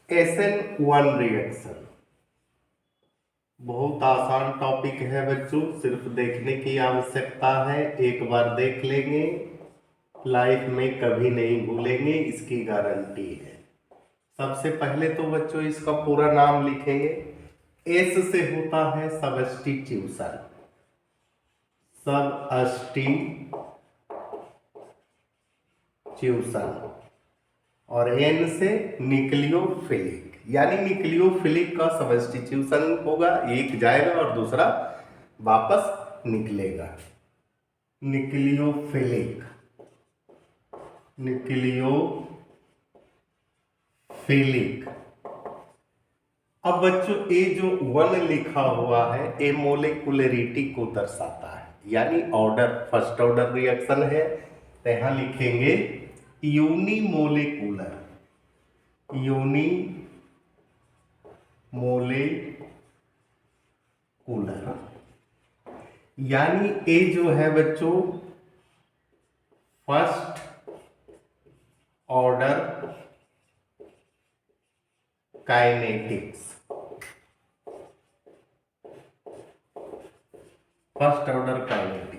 SN1 reaction बहुत आसान topic है बच्चों, सिर्फ देखने की आवश्यकता है। एक बार देख लेंगे, लाइफ में कभी नहीं भूलेंगे, इसकी गारंटी है। सबसे पहले तो बच्चों इसका पूरा नाम लिखेंगे। एस से होता है सबस्टिट्यूशन, सबस्टिट्यूशन, और एन से न्यूक्लियोफिलिक, यानी न्यूक्लियोफिलिक का सबस्टिट्यूशन होगा, एक जाएगा और दूसरा वापस निकलेगा। Nucleophilic, nucleophilic. अब बच्चों ये जो 1 लिखा हुआ है ये मोलिकुलरिटी को दर्शाता है, यानी ऑर्डर, फर्स्ट ऑर्डर रिएक्शन है, तो यहां लिखेंगे यूनिमोलिकुलर, यूनिमोलिकुलर, यानी ये जो है बच्चों first order kinetics, first order kinetics.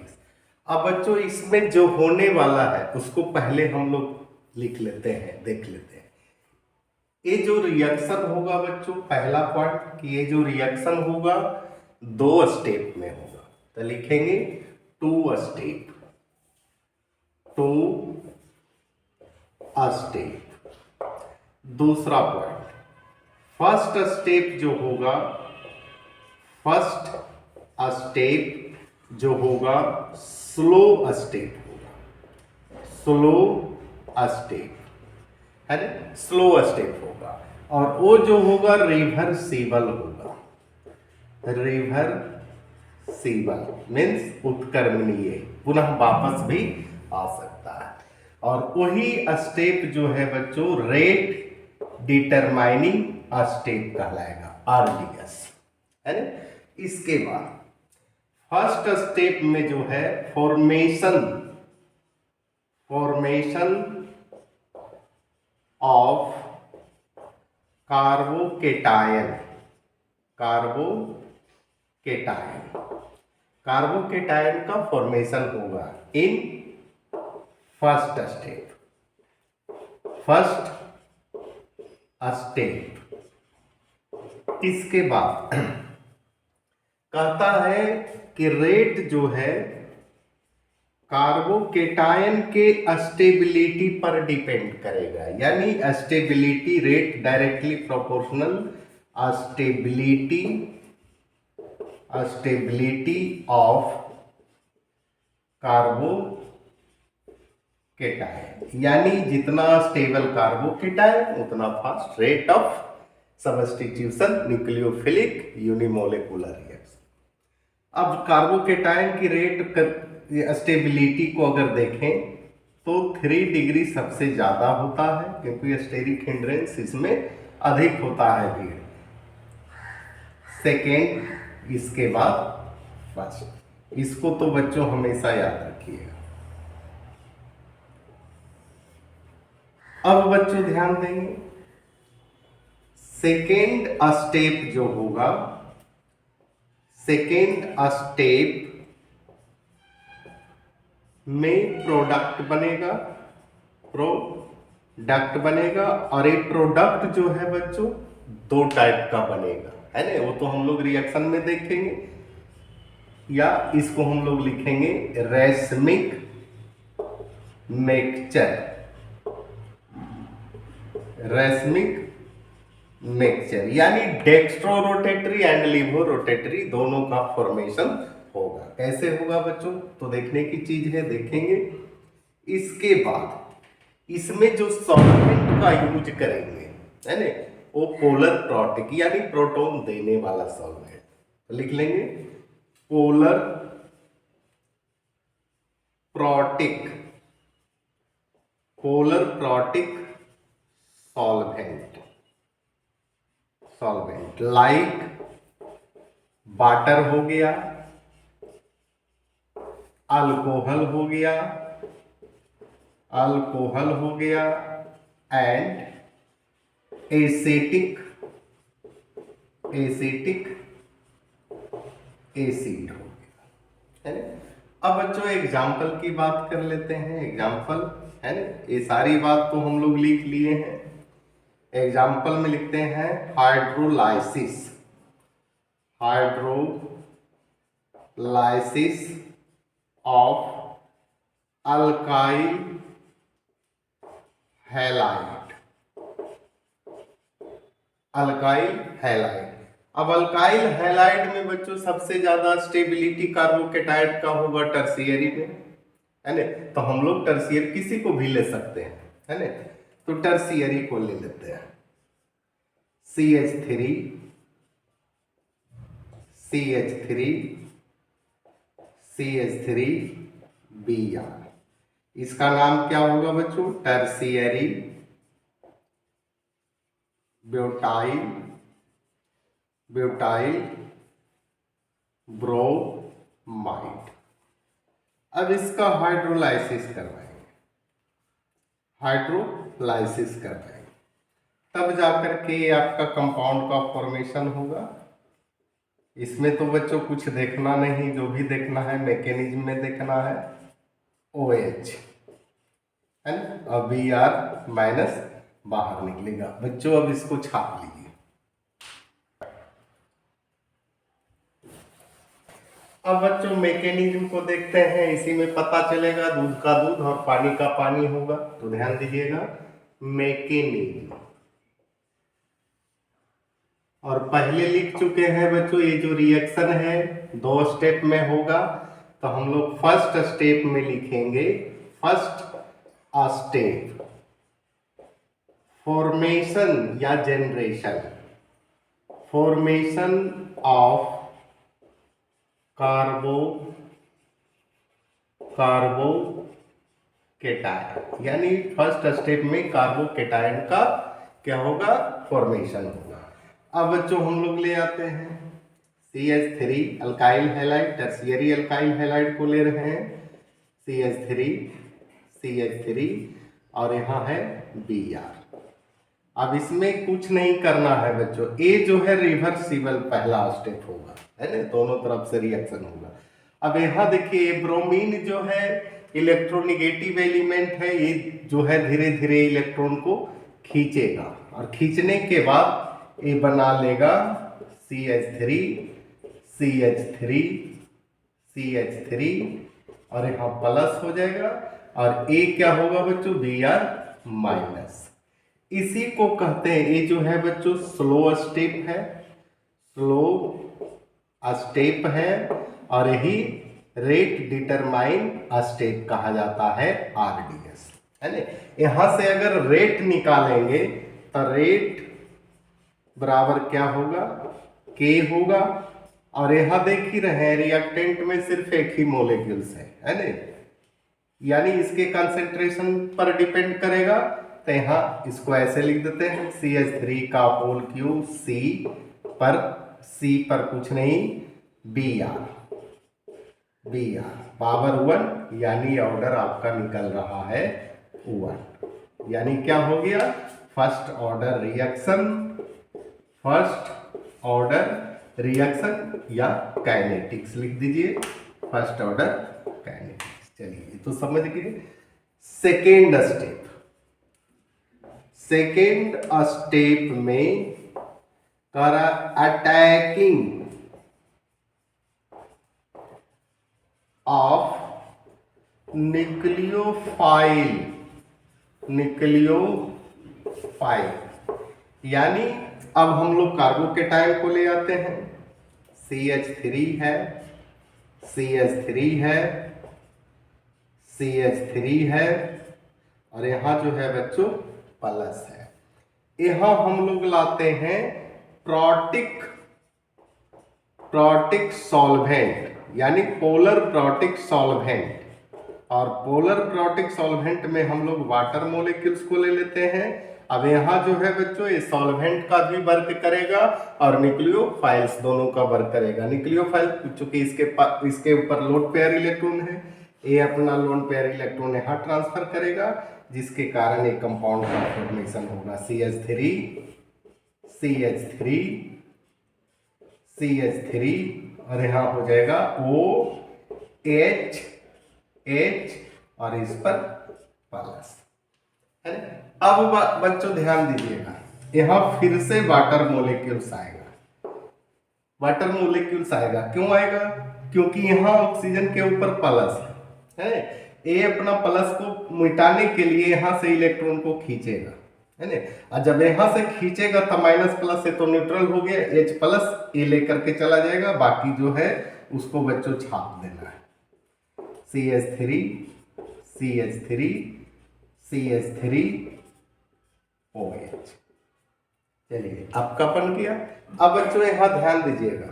अब बच्चों इसमें जो होने वाला है उसको पहले हम लोग लिख लेते हैं, देख लेते हैं। ये जो रिएक्शन होगा बच्चों, पहला पॉइंट कि ये जो रिएक्शन होगा 2 स्टेप में होगा, तो लिखेंगे 2 स्टेप, 2 स्टेप। दूसरा पॉइंट, फर्स्ट स्टेप जो होगा, फर्स्ट स्टेप जो होगा स्लो स्टेप होगा, स्लो स्टेप है ना, स्लो स्टेप होगा। और वो जो होगा रिवर्सिबल होगा, रिवर्सिबल मीन्स उत्क्रमणीय, पुनः वापस भी आ सकता है। और वही स्टेप जो है बच्चों रेट डिटरमाइनिंग स्टेप कहलाएगा, RDS है ना। इसके बाद फर्स्ट स्टेप में जो है फॉर्मेशन ऑफ कार्बोकेटायन, कार्बोकेटायन का फॉर्मेशन होगा इन फर्स्ट स्टेप, इसके बाद कहता है कि रेट जो है कार्बोकेटायन के स्टेबिलिटी पर डिपेंड करेगा, यानी stability rate directly proportional stability of carbocation, यानी जितना स्टेबल कार्बोकेटायन उतना fast rate of substitution nucleophilic unimolecular reaction. अब कार्बोकेटायन की रेट स्टेबिलिटी को अगर देखें तो 3 डिग्री सबसे ज्यादा होता है, क्योंकि स्टेरिक हिंड्रेंस इसमें अधिक होता है भीड़। सेकेंड, इसके बाद फर्स्ट, इसको तो बच्चों हमेशा याद रखिएगा। अब बच्चों ध्यान देंगे, सेकेंड स्टेप जो होगा, सेकेंड स्टेप में प्रोडक्ट बनेगा, और एक प्रोडक्ट जो है बच्चों 2 टाइप का बनेगा, है ना। वो तो हम लोग रिएक्शन में देखेंगे, या इसको हम लोग लिखेंगे रेशमिक मिक्सचर, यानी dextro rotatory and levo rotatory दोनों का फॉर्मेशन होगा। कैसे होगा बच्चों, तो देखने की चीज है, देखेंगे। इसके बाद इसमें जो सॉल्वेंट का यूज करेंगे, है ना, वो पोलर प्रोटिक, यानी प्रोटॉन देने वाला सॉल्वेंट, तो लिख लेंगे polar protic solvent like water हो गया, अल्कोहल हो गया एंड एसिटिक एसिड हो गया, है ना। अब बच्चों एग्जाम्पल की बात कर लेते हैं। एग्जाम्पल, है ना, ये सारी बात तो हम लोग लिख लिए हैं। एग्जाम्पल में लिखते हैं हाइड्रोलाइसिस ऑफ अल्काइल हैलाइड। अब अल्काइल हैलाइड में बच्चों सबसे ज्यादा स्टेबिलिटी कार्बोकेटाइड का होगा टर्शियरी में, है ना। तो हम लोग टर्शियरी किसी को भी ले सकते हैं, है ना। तो टर्शियरी को ले लेते हैं, CH3 Br। इसका नाम क्या होगा बच्चों? Tertiary butyl bromide. अब इसका हाइड्रोलाइसिस करवाएंगे, तब जाकर के आपका कंपाउंड का फॉर्मेशन होगा। इसमें तो बच्चों कुछ देखना नहीं, जो भी देखना है मैकेनिज्म में देखना है। OH, है ना, अब Br माइनस बाहर निकलेगा बच्चों। अब इसको छाप लीजिए। अब बच्चों मैकेनिज्म को देखते हैं, इसी में पता चलेगा। दूध का दूध और पानी का पानी होगा, तो ध्यान दीजिएगा मैकेनिज्म। और पहले लिख चुके हैं बच्चों, ये जो रिएक्शन है 2 स्टेप में होगा, तो हम लोग फर्स्ट स्टेप में लिखेंगे। फर्स्ट स्टेप फॉर्मेशन या जनरेशन, फॉर्मेशन ऑफ कार्बोकेटायन, यानी फर्स्ट स्टेप में कार्बोकेटायन का क्या होगा? फॉर्मेशन होगा। अब बच्चों हम लोग ले आते हैं CH3 alkyl halide, tertiary alkyl halide को ले रहे हैं, CH3 और यहाँ है Br। अब इसमें कुछ नहीं करना है बच्चों, ये जो है रिवर्सिबल पहला स्टेप होगा, है ना, दोनों तरफ से रिएक्शन होगा। अब यहाँ देखिए ब्रोमीन जो है इलेक्ट्रोनिगेटिव एलिमेंट है, ये जो है धीरे धीरे इलेक्ट्रॉन को खींचेगा, और खींचने के बाद ये बना लेगा CH3 और यहाँ प्लस हो जाएगा, और ये क्या होगा बच्चों? Br minus. इसी को कहते हैं, ये जो है बच्चों स्लो स्टेप है, और यही रेट डिटरमाइन स्टेप कहा जाता है, RDS, है ना। यहां से अगर रेट निकालेंगे तो रेट बराबर क्या होगा? K होगा। और यहां देख ही रहे हैं रिएक्टेंट में सिर्फ एक ही मोलिक्यूल्स है ना, यानी इसके कंसेंट्रेशन पर डिपेंड करेगा। तो यहाँ इसको ऐसे लिख देते हैं, CH3 का होल क्यूब C पर कुछ नहीं, Br पावर 1, यानी ऑर्डर आपका निकल रहा है 1। यानी क्या हो गया? फर्स्ट ऑर्डर रिएक्शन या काइनेटिक्स लिख दीजिए, फर्स्ट ऑर्डर काइनेटिक्स। चलिए तो समझ गए। सेकेंड स्टेप में करा अटैकिंग ऑफ न्यूक्लियोफाइल, यानी अब हम लोग कार्बोकेटायन को ले आते हैं। CH3 है, और यहाँ जो है बच्चों प्लस है। यहाँ हम लोग लाते हैं प्रोटिक सॉल्वेंट, यानी पोलर प्रोटिक सॉल्वेंट। और पोलर प्रोटिक सॉल्वेंट में हम लोग वाटर मोलिक्यूल्स को ले लेते हैं। अब यहाँ जो है बच्चों ये सॉल्वेंट का भी वर्क करेगा और न्यूक्लियोफाइल्स दोनों का वर्क करेगा। न्यूक्लियोफाइल चूंकि इसके ऊपर लोन पेयर इलेक्ट्रॉन है, ये अपना लोन पेयर इलेक्ट्रॉन यहाँ ट्रांसफर करेगा, जिसके कारण एक कंपाउंड का फॉर्मेशन होगा CH3 CH3 और यहाँ हो जाएगा OH और इस पर प्लस है ना। अब बच्चों ध्यान दीजिएगा, यहाँ फिर से वाटर मोलिक्यूल्स आएगा। वाटर मोलिक्यूल्स आएगा, क्यों आएगा? क्योंकि यहाँ ऑक्सीजन के ऊपर प्लस है, ए अपना प्लस को मिटाने के लिए यहाँ से इलेक्ट्रॉन को खींचेगा है ना। और जब यहाँ से खींचेगा तो माइनस प्लस से तो न्यूट्रल हो गया, H प्लस ए लेकर के चला जाएगा, बाकी जो है उसको बच्चों छाप देना है। CH3 OH। चलिए आपका बन गया। अब बच्चों यहाँ ध्यान दीजिएगा,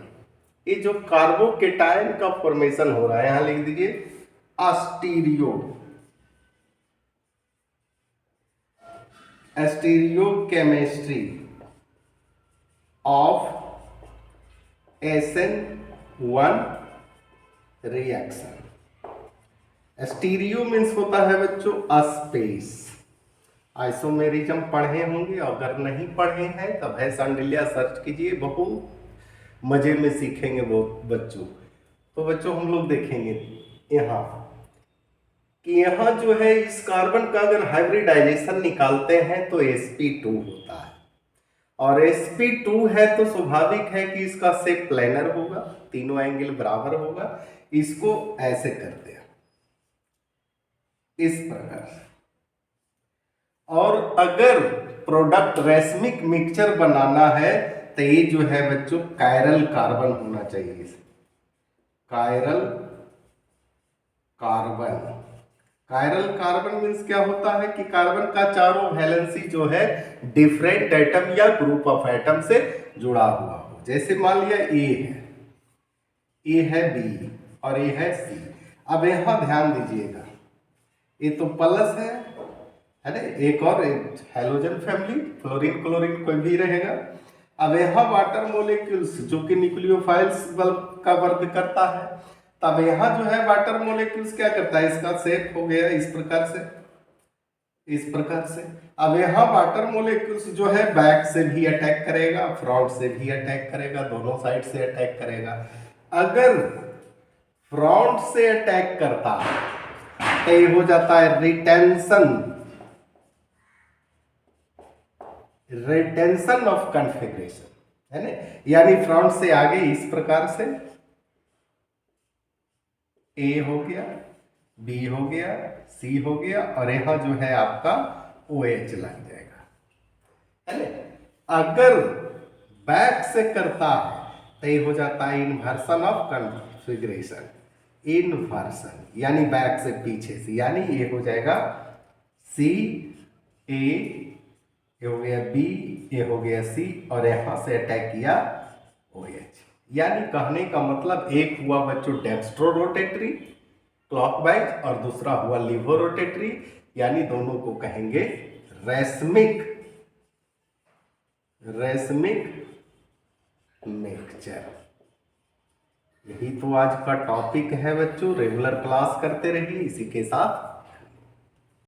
ये जो कार्बोकेटायन का फॉर्मेशन हो रहा है, यहाँ लिख दीजिए stereochemistry of SN1 reaction. Stereo means होता है बच्चों स्पेस। आइसोमेरिज्म पढ़े होंगे, अगर नहीं पढ़े हैं तो भय सांडिल्या सर्च कीजिए, बहुत मजे में सीखेंगे वो बच्चों। तो बच्चों हम लोग देखेंगे यहाँ कि यहाँ जो है इस कार्बन का अगर हाइब्रिडाइजेशन निकालते हैं तो sp2 होता है, और sp2 है तो स्वाभाविक है कि इसका शेप प्लेनर होगा, तीनों एंगल बराबर होगा। इसको ऐसे करते हैं इस प्रकार से, और अगर प्रोडक्ट रेशमिक मिक्सचर बनाना है तो ये जो है बच्चों कायरल कार्बन होना चाहिए। इसे कायरल कार्बन मीन्स क्या होता है कि कार्बन का चारों वैलेंसी जो है डिफरेंट एटम या ग्रुप ऑफ एटम से जुड़ा हुआ हो। जैसे मान लिया ए है बी और ए है सी। अब यहाँ ध्यान दीजिएगा, ये तो प्लस है ना, एक और हेलोजन फैमिली, फ्लोरीन क्लोरीन कोई भी रहेगा। अब यहाँ वाटर मोलिक्यूल्स जो कि न्यूक्लियोफाइल्स का वर्क करता है, तब यहाँ जो है वाटर मोलिक्यूल्स क्या करता है, इसका शेप हो गया इस प्रकार से। अब यहाँ वाटर मोलिक्यूल्स जो है बैक से भी अटैक करेगा, फ्रंट से भी अटैक करेगा, दोनों साइड से अटैक करेगा। अगर फ्रंट से अटैक करता है तो ये हो जाता है रिटेंशन ऑफ कॉन्फ़िगरेशन है ना, यानी फ्रंट से आगे इस प्रकार से ए हो गया, बी हो गया, सी हो गया, और यहां जो है आपका OH लग जाएगा है ना। अगर बैक से करता है तो ये हो जाता है इन्वर्सन ऑफ कॉन्फ़िगरेशन, इन्वर्सन यानी बैक से पीछे से, यानी ये हो जाएगा C A, ये हो गया B, ये हो गया C, और यहां से अटैक किया OH। यानी कहने का मतलब एक हुआ बच्चों डेक्स्ट्रो रोटेटरी क्लॉकवाइज और दूसरा हुआ लिवो रोटेटरी, यानी दोनों को कहेंगे रेशमिक मिक्सचर। यही तो आज का टॉपिक है बच्चों, रेगुलर क्लास करते रहिए इसी के साथ।